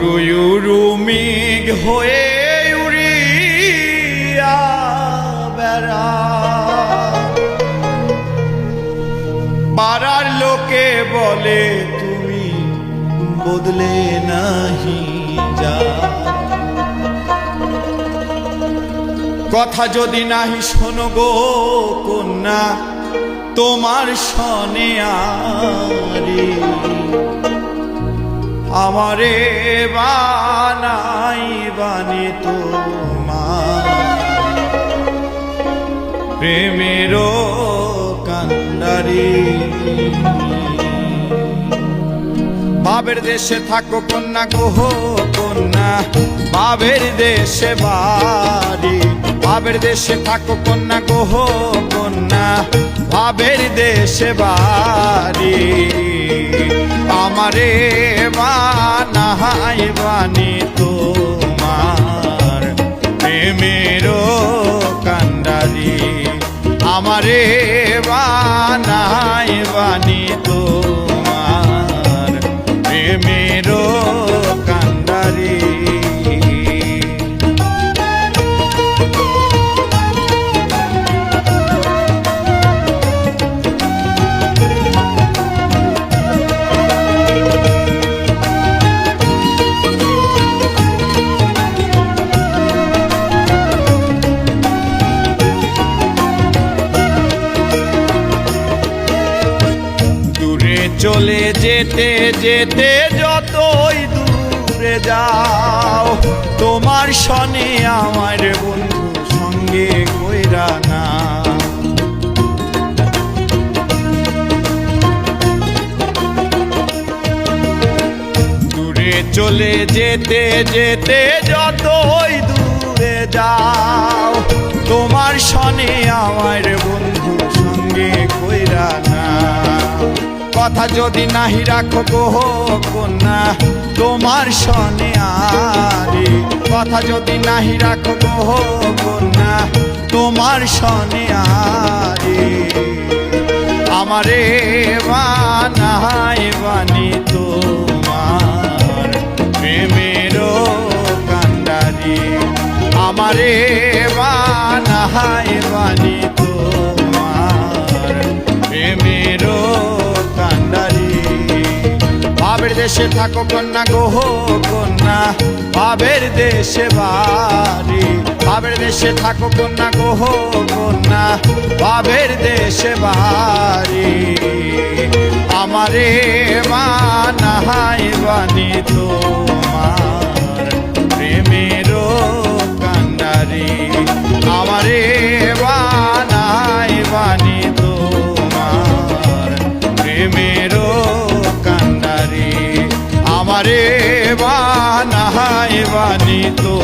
উড়ু উড়ু মেঘ হয়ে উড়িয়া বেড়া পাড়ার লোকে বলে তুমি বদলে নাহি যা কথা যদি নাহি শোনো গো কন্যা তোমার শনে আরে আমারে বানাই বানি তোমার প্রেমেরও কান্ডারি বাবের দেশে থাকো কন্যা গো কন্যা বাবের দেশে বাড়ি বাবের দেশে থাকো কন্যা গো কন্যা বাবের দেশে বাড়ি আমারে বানাই বানি তোমার প্রেমেরও কান্ডারি আমারে বানাই বানি তোমার প্রেমেরও কান্ডারি চলে যেতে যেতে যতই দূরে যাও তোমার শনে আমার বন্ধু সঙ্গে কইরা না দূরে চলে যেতে যেতে যতই দূরে যাও তোমার শনে আমার বন্ধু সঙ্গে কইরা না কথা যদি নাহি রাখো গো কন্যা তোমার শনে আরে কথা যদি নাহি রাখো গো কন্যা তোমার শনে আরে আমারে বানাই বানি তোমার প্রেমেরও কান্ডারি আমারে বানাই বানি তোমার প্রেমেরও বাবের দেশে থাকো কন্যা গো কন্যা বাবের দেশে বাড়ি বাবের দেশে থাকো কন্যা গো কন্যা বাবের দেশে বাড়ি আমারে বানাই বানি তোমার প্রেমেরও কান্ডারি আমারে বানাই বানি তোমার প্রেমেরও আমারে বানাই বানি তো